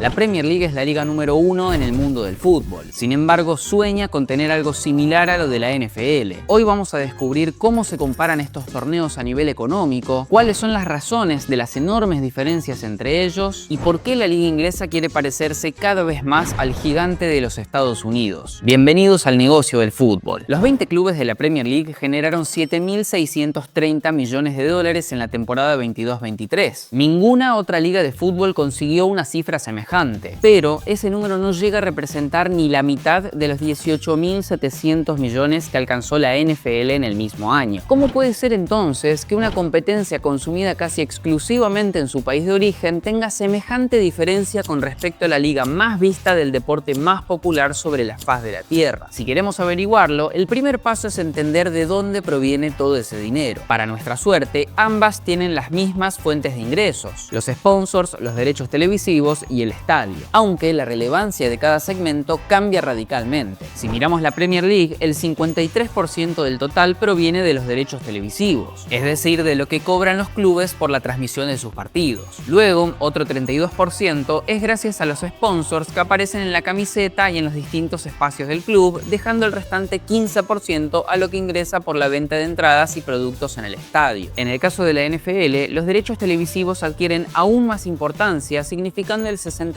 La Premier League es la liga número 1 en el mundo del fútbol. Sin embargo, sueña con tener algo similar a lo de la NFL. Hoy vamos a descubrir cómo se comparan estos torneos a nivel económico, cuáles son las razones de las enormes diferencias entre ellos y por qué la liga inglesa quiere parecerse cada vez más al gigante de los Estados Unidos. Bienvenidos al negocio del fútbol. Los 20 clubes de la Premier League generaron 7.630 millones de dólares en la temporada 22-23. Ninguna otra liga de fútbol consiguió una cifra semejante, pero ese número no llega a representar ni la mitad de los 18.700 millones que alcanzó la NFL en el mismo año. ¿Cómo puede ser entonces que una competencia consumida casi exclusivamente en su país de origen tenga semejante diferencia con respecto a la liga más vista del deporte más popular sobre la faz de la Tierra? Si queremos averiguarlo, el primer paso es entender de dónde proviene todo ese dinero. Para nuestra suerte, ambas tienen las mismas fuentes de ingresos: los sponsors, los derechos televisivos y el estadio, aunque la relevancia de cada segmento cambia radicalmente. Si miramos la Premier League, el 53% del total proviene de los derechos televisivos, es decir, de lo que cobran los clubes por la transmisión de sus partidos. Luego, otro 32% es gracias a los sponsors que aparecen en la camiseta y en los distintos espacios del club, dejando el restante 15% a lo que ingresa por la venta de entradas y productos en el estadio. En el caso de la NFL, los derechos televisivos adquieren aún más importancia, significando el 67%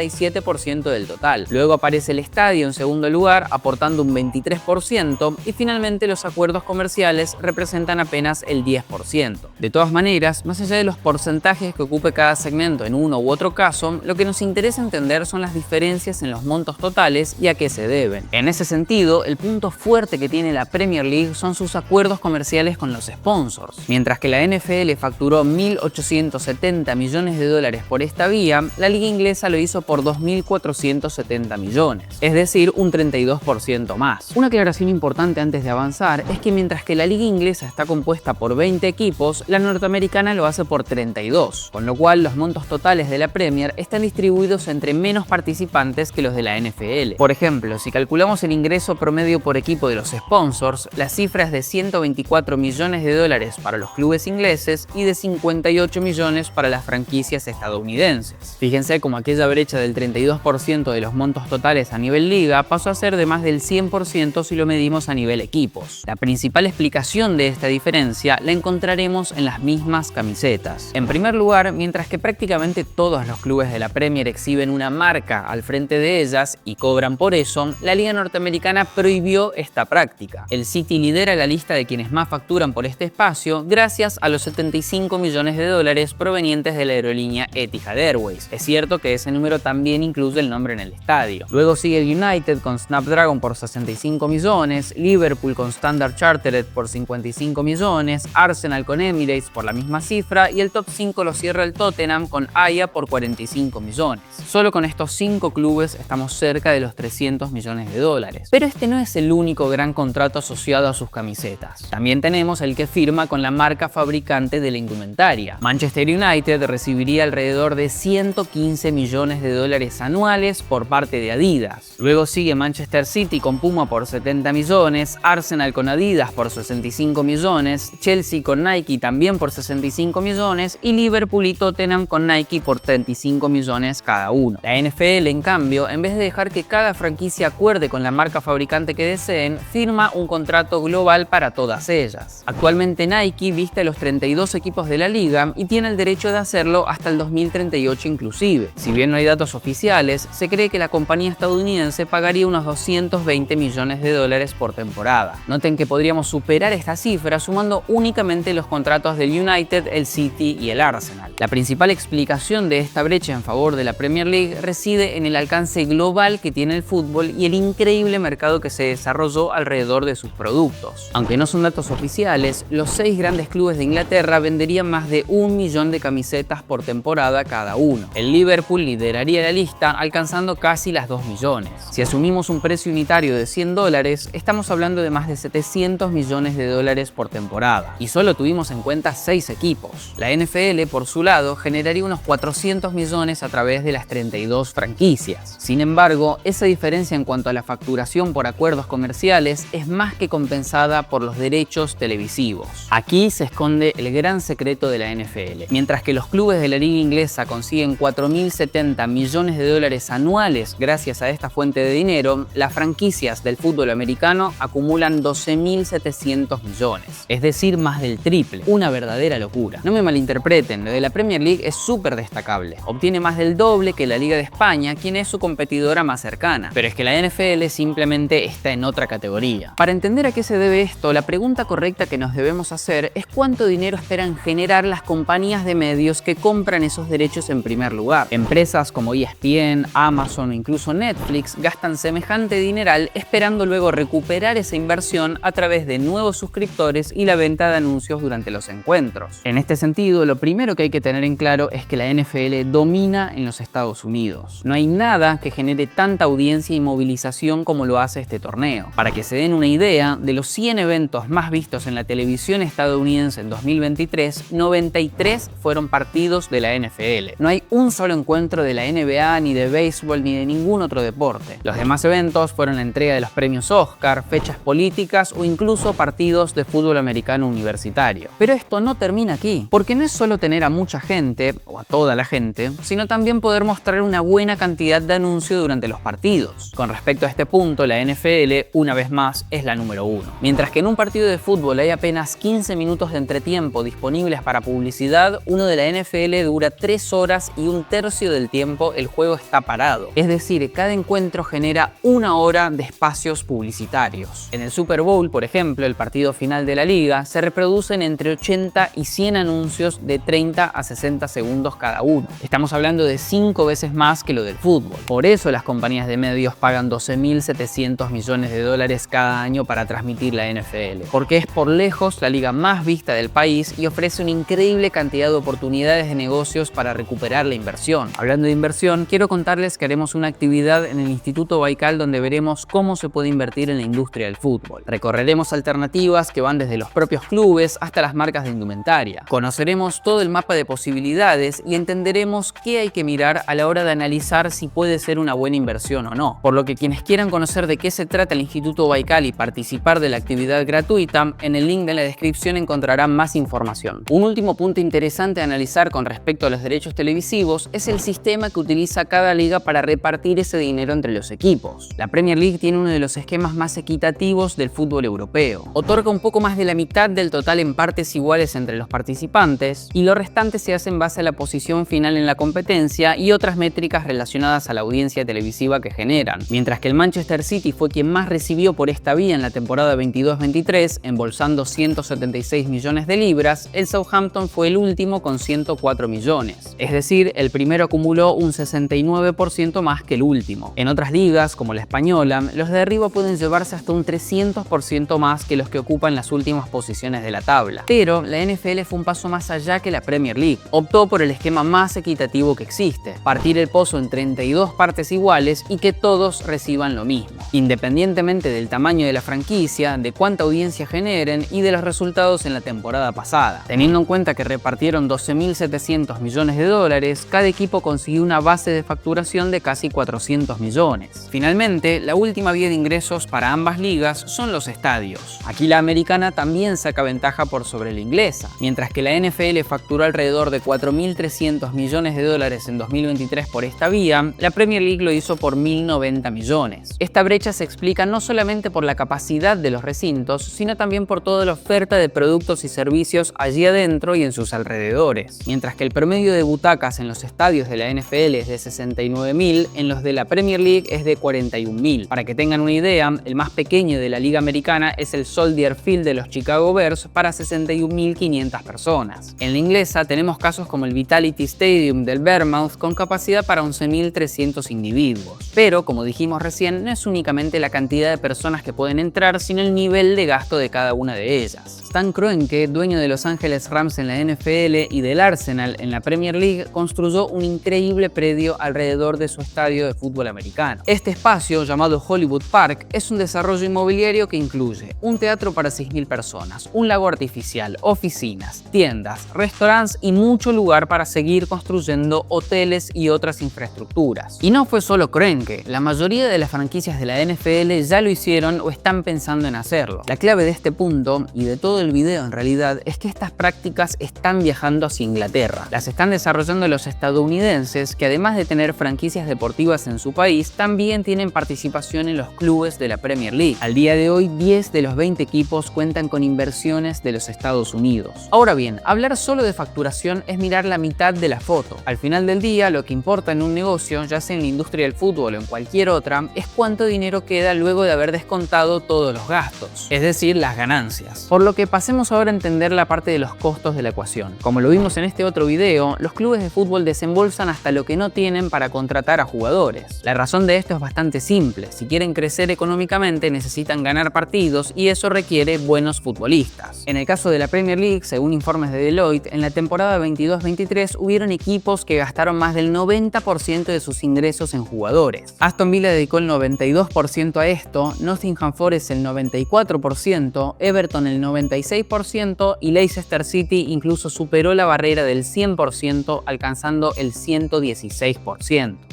del total. Luego aparece el estadio en segundo lugar, aportando un 23%, y finalmente los acuerdos comerciales representan apenas el 10%. De todas maneras, más allá de los porcentajes que ocupe cada segmento en uno u otro caso, lo que nos interesa entender son las diferencias en los montos totales y a qué se deben. En ese sentido, el punto fuerte que tiene la Premier League son sus acuerdos comerciales con los sponsors. Mientras que la NFL facturó 1.870 millones de dólares por esta vía, la liga inglesa lo hizo por 2.470 millones, es decir, un 32% más. Una aclaración importante antes de avanzar es que mientras que la liga inglesa está compuesta por 20 equipos, la norteamericana lo hace por 32, con lo cual los montos totales de la Premier están distribuidos entre menos participantes que los de la NFL. Por ejemplo, si calculamos el ingreso promedio por equipo de los sponsors, la cifra es de 124 millones de dólares para los clubes ingleses y de 58 millones para las franquicias estadounidenses. Fíjense cómo aquella brecha del 32% de los montos totales a nivel liga pasó a ser de más del 100% si lo medimos a nivel equipos. La principal explicación de esta diferencia la encontraremos en las mismas camisetas. En primer lugar, mientras que prácticamente todos los clubes de la Premier exhiben una marca al frente de ellas y cobran por eso, la liga norteamericana prohibió esta práctica. El City lidera la lista de quienes más facturan por este espacio gracias a los 75 millones de dólares provenientes de la aerolínea Etihad Airways. Es cierto que ese número también incluye el nombre en el estadio. Luego sigue el United con Snapdragon por 65 millones, Liverpool con Standard Chartered por 55 millones, Arsenal con Emirates por la misma cifra y el top 5 lo cierra el Tottenham con AIA por 45 millones. Solo con estos 5 clubes estamos cerca de los 300 millones de dólares. Pero este no es el único gran contrato asociado a sus camisetas. También tenemos el que firma con la marca fabricante de la indumentaria. Manchester United recibiría alrededor de 115 millones de dólares anuales por parte de Adidas. Luego sigue Manchester City con Puma por 70 millones, Arsenal con Adidas por 65 millones, Chelsea con Nike también por 65 millones y Liverpool y Tottenham con Nike por 35 millones cada uno. La NFL, en cambio, en vez de dejar que cada franquicia acuerde con la marca fabricante que deseen, firma un contrato global para todas ellas. Actualmente Nike viste a los 32 equipos de la liga y tiene el derecho de hacerlo hasta el 2038 inclusive. Si bien no hay datos oficiales, se cree que la compañía estadounidense pagaría unos 220 millones de dólares por temporada. Noten que podríamos superar esta cifra sumando únicamente los contratos del United, el City y el Arsenal. La principal explicación de esta brecha en favor de la Premier League reside en el alcance global que tiene el fútbol y el increíble mercado que se desarrolló alrededor de sus productos. Aunque no son datos oficiales, los 6 grandes clubes de Inglaterra venderían más de 1 millón de camisetas por temporada cada uno. El Liverpool lideraría la lista alcanzando casi las 2 millones. Si asumimos un precio unitario de 100 dólares, estamos hablando de más de 700 millones de dólares por temporada. Y solo tuvimos en cuenta 6 equipos. La NFL, por su lado, generaría unos 400 millones a través de las 32 franquicias. Sin embargo, esa diferencia en cuanto a la facturación por acuerdos comerciales es más que compensada por los derechos televisivos. Aquí se esconde el gran secreto de la NFL. Mientras que los clubes de la liga inglesa consiguen 4.070 millones de dólares anuales gracias a esta fuente de dinero, las franquicias del fútbol americano acumulan 12.700 millones, es decir, más del triple, una verdadera locura. No me malinterpreten, lo de la Premier League es súper destacable, obtiene más del doble que la Liga de España, quien es su competidora más cercana, pero es que la NFL simplemente está en otra categoría. Para entender a qué se debe esto, la pregunta correcta que nos debemos hacer es cuánto dinero esperan generar las compañías de medios que compran esos derechos en primer lugar. Empresas como ESPN, Amazon o incluso Netflix gastan semejante dineral esperando luego recuperar esa inversión a través de nuevos suscriptores y la venta de anuncios durante los encuentros. En este sentido, lo primero que hay que tener en claro es que la NFL domina en los Estados Unidos. No hay nada que genere tanta audiencia y movilización como lo hace este torneo. Para que se den una idea, de los 100 eventos más vistos en la televisión estadounidense en 2023, 93 fueron partidos de la NFL. No hay un solo encuentro de la NBA, ni de béisbol, ni de ningún otro deporte. Los demás eventos fueron la entrega de los premios Oscar, fechas políticas o incluso partidos de fútbol americano universitario. Pero esto no termina aquí, porque no es solo tener a mucha gente, o a toda la gente, sino también poder mostrar una buena cantidad de anuncios durante los partidos. Con respecto a este punto, la NFL, una vez más, es la número uno. Mientras que en un partido de fútbol hay apenas 15 minutos de entretiempo disponibles para publicidad, uno de la NFL dura 3 horas y un tercio del tiempo el juego está parado. Es decir, cada encuentro genera 1 hora de espacios publicitarios. En el Super Bowl, por ejemplo, el partido final de la liga, se reproducen entre 80 y 100 anuncios de 30 a 60 segundos cada uno. Estamos hablando de 5 veces más que lo del fútbol. Por eso las compañías de medios pagan 12.700 millones de dólares cada año para transmitir la NFL, porque es por lejos la liga más vista del país y ofrece una increíble cantidad de oportunidades de negocios para recuperar la inversión. Hablando de inversión, quiero contarles que haremos una actividad en el Instituto Baikal donde veremos cómo se puede invertir en la industria del fútbol. Recorreremos alternativas que van desde los propios clubes hasta las marcas de indumentaria. Conoceremos todo el mapa de posibilidades y entenderemos qué hay que mirar a la hora de analizar si puede ser una buena inversión o no. Por lo que quienes quieran conocer de qué se trata el Instituto Baikal y participar de la actividad gratuita, en el link de la descripción encontrarán más información. Un último punto interesante a analizar con respecto a los derechos televisivos es el sistema que utiliza cada liga para repartir ese dinero entre los equipos. La Premier League tiene uno de los esquemas más equitativos del fútbol europeo. Otorga un poco más de la mitad del total en partes iguales entre los participantes y lo restante se hace en base a la posición final en la competencia y otras métricas relacionadas a la audiencia televisiva que generan. Mientras que el Manchester City fue quien más recibió por esta vía en la temporada 22-23, embolsando 176 millones de libras, el Southampton fue el último con 104 millones. Es decir, el primero acumuló un 69% más que el último. En otras ligas, como la española, los de arriba pueden llevarse hasta un 300% más que los que ocupan las últimas posiciones de la tabla. Pero la NFL fue un paso más allá que la Premier League. Optó por el esquema más equitativo que existe: partir el pozo en 32 partes iguales y que todos reciban lo mismo, independientemente del tamaño de la franquicia, de cuánta audiencia generen y de los resultados en la temporada pasada. Teniendo en cuenta que repartieron 12.700 millones de dólares, cada equipo consiguió una base de facturación de casi 400 millones. Finalmente, la última vía de ingresos para ambas ligas son los estadios. Aquí la americana también saca ventaja por sobre la inglesa. Mientras que la NFL facturó alrededor de 4.300 millones de dólares en 2023 por esta vía, la Premier League lo hizo por 1.090 millones. Esta brecha se explica no solamente por la capacidad de los recintos, sino también por toda la oferta de productos y servicios allí adentro y en sus alrededores. Mientras que el promedio de butacas en los estadios de la NFL es de 69.000, en los de la Premier League es de 41.000. Para que tengan una idea, el más pequeño de la liga americana es el Soldier Field de los Chicago Bears para 61.500 personas. En la inglesa tenemos casos como el Vitality Stadium del Bournemouth con capacidad para 11.300 individuos. Pero, como dijimos recién, no es únicamente la cantidad de personas que pueden entrar, sino el nivel de gasto de cada una de ellas. Stan Kroenke, dueño de Los Ángeles Rams en la NFL y del Arsenal en la Premier League, construyó un increíble predio alrededor de su estadio de fútbol americano. Este espacio, llamado Hollywood Park, es un desarrollo inmobiliario que incluye un teatro para 6.000 personas, un lago artificial, oficinas, tiendas, restaurantes y mucho lugar para seguir construyendo hoteles y otras infraestructuras. Y no fue solo Kroenke, la mayoría de las franquicias de la NFL ya lo hicieron o están pensando en hacerlo. La clave de este punto, y de todo el video en realidad, es que estas prácticas están viajando hacia Inglaterra. Las están desarrollando los estadounidenses, ligas que, además de tener franquicias deportivas en su país, también tienen participación en los clubes de la Premier League. Al día de hoy, 10 de los 20 equipos cuentan con inversiones de los Estados Unidos. Ahora bien, hablar solo de facturación es mirar la mitad de la foto. Al final del día, lo que importa en un negocio, ya sea en la industria del fútbol o en cualquier otra, es cuánto dinero queda luego de haber descontado todos los gastos, es decir, las ganancias. Por lo que pasemos ahora a entender la parte de los costos de la ecuación. Como lo vimos en este otro video, los clubes de fútbol desembolsan hasta lo que no tienen para contratar a jugadores. La razón de esto es bastante simple. Si quieren crecer económicamente, necesitan ganar partidos y eso requiere buenos futbolistas. En el caso de la Premier League, según informes de Deloitte, en la temporada 22-23 hubieron equipos que gastaron más del 90% de sus ingresos en jugadores. Aston Villa dedicó el 92% a esto, Nottingham Forest el 94%, Everton el 96% y Leicester City incluso superó la barrera del 100%, alcanzando el 116%.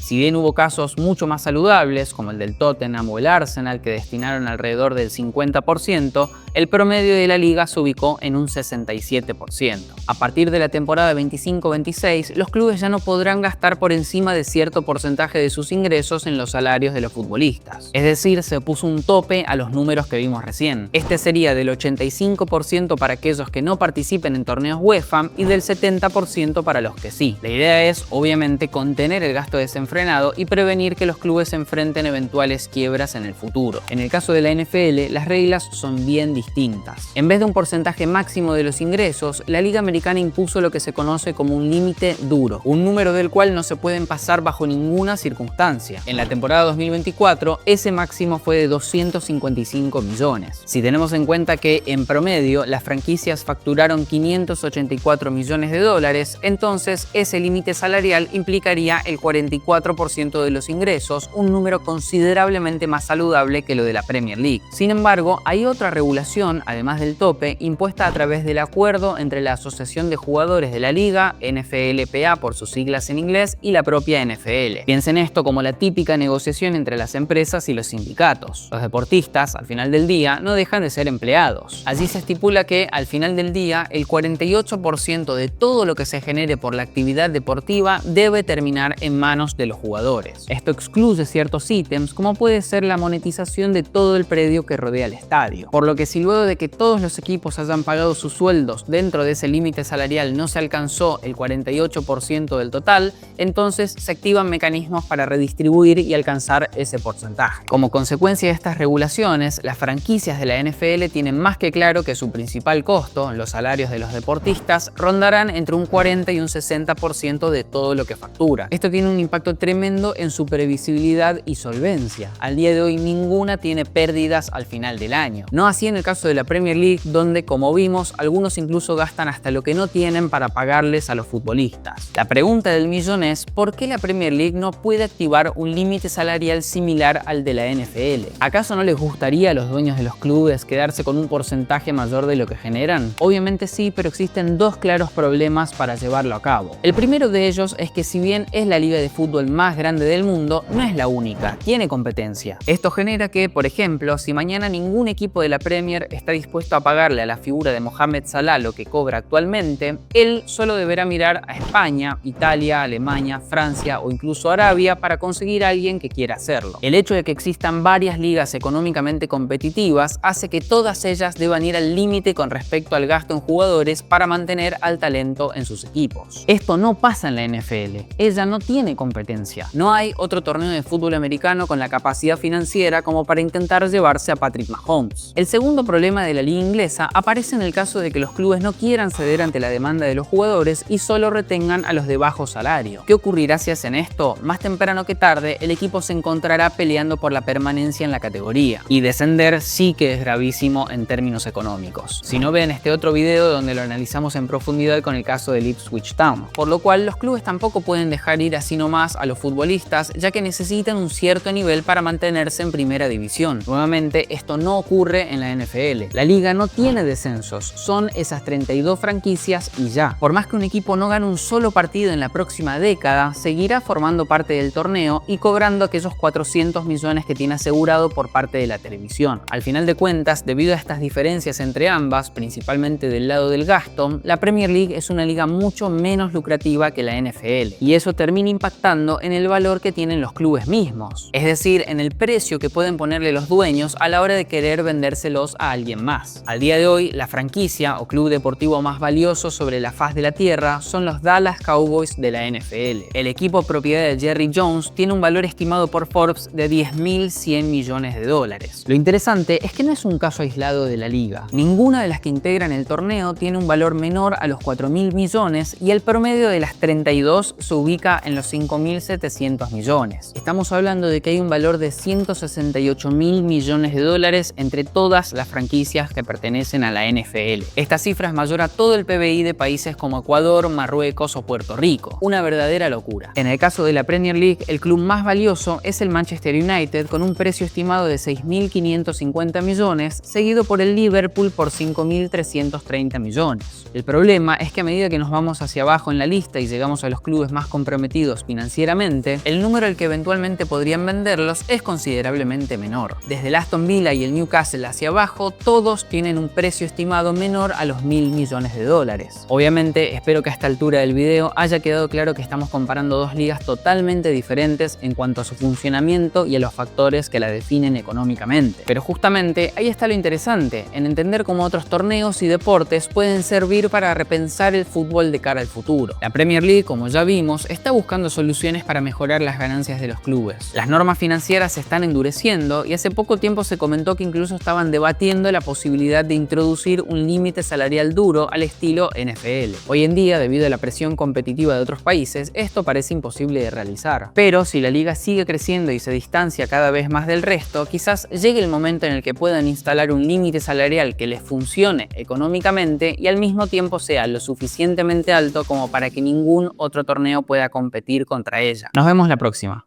Si bien hubo casos mucho más saludables, como el del Tottenham o el Arsenal, que destinaron alrededor del 50%, el promedio de la liga se ubicó en un 67%. A partir de la temporada 25-26, los clubes ya no podrán gastar por encima de cierto porcentaje de sus ingresos en los salarios de los futbolistas. Es decir, se puso un tope a los números que vimos recién. Este sería del 85% para aquellos que no participen en torneos UEFA y del 70% para los que sí. La idea es, obviamente, contener el gasto desenfrenado y prevenir que los clubes se enfrenten eventuales quiebras en el futuro. En el caso de la NFL, las reglas son bien distintas. En vez de un porcentaje máximo de los ingresos, la Liga Americana impuso lo que se conoce como un límite duro, un número del cual no se pueden pasar bajo ninguna circunstancia. En la temporada 2024, ese máximo fue de 255 millones. Si tenemos en cuenta que, en promedio, las franquicias facturaron 584 millones de dólares, entonces ese límite salarial implicaría el 44% de los ingresos, un número considerablemente más saludable que lo de la Premier League. Sin embargo, hay otra regulación, además del tope, impuesta a través del acuerdo entre la Asociación de Jugadores de la Liga, NFLPA por sus siglas en inglés, y la propia NFL. Piensen esto como la típica negociación entre las empresas y los sindicatos. Los deportistas, al final del día, no dejan de ser empleados. Allí se estipula que, al final del día, el 48% de todo lo que se genere por la actividad deportiva debe terminar en manos de los jugadores. Esto excluye ciertos ítems, como puede ser la monetización de todo el predio que rodea el estadio. Por lo que si luego de que todos los equipos hayan pagado sus sueldos dentro de ese límite salarial no se alcanzó el 48% del total, entonces se activan mecanismos para redistribuir y alcanzar ese porcentaje. Como consecuencia de estas regulaciones, las franquicias de la NFL tienen más que claro que su principal costo, los salarios de los deportistas, rondarán entre un 40 y un 60% de todo lo que factura. Esto tiene un impacto tremendo en su previsibilidad y solvencia. Al día de hoy ninguna tiene pérdidas al final del año. No así en el caso de la Premier League, donde, como vimos, algunos incluso gastan hasta lo que no tienen para pagarles a los futbolistas. La pregunta del millón es, ¿por qué la Premier League no puede activar un límite salarial similar al de la NFL? ¿Acaso no les gustaría a los dueños de los clubes quedarse con un porcentaje mayor de lo que generan? Obviamente sí, pero existen dos claros problemas para llevarlo a cabo. El primero de ellos es que, si bien es la liga de fútbol más grande del mundo, no es la única, tiene competencia. Esto genera que, por ejemplo, si mañana ningún equipo de la Premier está dispuesto a pagarle a la figura de Mohamed Salah lo que cobra actualmente, él solo deberá mirar a España, Italia, Alemania, Francia o incluso Arabia para conseguir a alguien que quiera hacerlo. El hecho de que existan varias ligas económicamente competitivas hace que todas ellas deban ir al límite con respecto al gasto en jugadores para mantener al talento en sus equipos. Esto no pasa en la NFL. Ella no tiene competencia. No hay otro torneo de fútbol americano con la capacidad financiera como para intentar llevarse a Patrick Mahomes. El segundo problema de la liga inglesa aparece en el caso de que los clubes no quieran ceder ante la demanda de los jugadores y solo retengan a los de bajo salario. ¿Qué ocurrirá si hacen esto? Más temprano que tarde, el equipo se encontrará peleando por la permanencia en la categoría. Y descender sí que es gravísimo en términos económicos. Si no, ven este otro video donde lo analizamos en profundidad con el caso del Ipswich Town. Por lo cual, los clubes tampoco pueden dejar ir así nomás a los futbolistas, ya que necesitan un cierto nivel para mantenerse en primera división. Nuevamente, esto no ocurre en la NFL. La liga no tiene descensos, son esas 32 franquicias y ya. Por más que un equipo no gane un solo partido en la próxima década, seguirá formando parte del torneo y cobrando aquellos 400 millones que tiene asegurado por parte de la televisión. Al final de cuentas, debido a estas diferencias entre ambas, principalmente del lado del gasto, la Premier League es una liga mucho menos lucrativa que la NFL. Y y eso termina impactando en el valor que tienen los clubes mismos, es decir, en el precio que pueden ponerle los dueños a la hora de querer vendérselos a alguien más. Al día de hoy, la franquicia o club deportivo más valioso sobre la faz de la tierra son los Dallas Cowboys de la NFL. El equipo propiedad de Jerry Jones tiene un valor estimado por Forbes de 10.100 millones de dólares. Lo interesante es que no es un caso aislado de la liga. Ninguna de las que integran el torneo tiene un valor menor a los 4.000 millones y el promedio de las 32 se ubica en los 5.700 millones. Estamos hablando de que hay un valor de 168.000 millones de dólares entre todas las franquicias que pertenecen a la NFL. Esta cifra es mayor a todo el PBI de países como Ecuador, Marruecos o Puerto Rico. Una verdadera locura. En el caso de la Premier League, el club más valioso es el Manchester United con un precio estimado de 6.550 millones, seguido por el Liverpool por 5.330 millones. El problema es que a medida que nos vamos hacia abajo en la lista y llegamos a los clubes más comprometidos financieramente, el número al que eventualmente podrían venderlos es considerablemente menor. Desde el Aston Villa y el Newcastle hacia abajo, todos tienen un precio estimado menor a los 1.000 millones de dólares. Obviamente, espero que a esta altura del video haya quedado claro que estamos comparando dos ligas totalmente diferentes en cuanto a su funcionamiento y a los factores que la definen económicamente. Pero justamente ahí está lo interesante, en entender cómo otros torneos y deportes pueden servir para repensar el fútbol de cara al futuro. La Premier League, como ya vimos, está buscando soluciones para mejorar las ganancias de los clubes. Las normas financieras se están endureciendo y hace poco tiempo se comentó que incluso estaban debatiendo la posibilidad de introducir un límite salarial duro al estilo NFL. Hoy en día, debido a la presión competitiva de otros países, esto parece imposible de realizar. Pero si la liga sigue creciendo y se distancia cada vez más del resto, quizás llegue el momento en el que puedan instalar un límite salarial que les funcione económicamente y al mismo tiempo sea lo suficientemente alto como para que ningún otro torneo pueda competir contra ella. Nos vemos la próxima.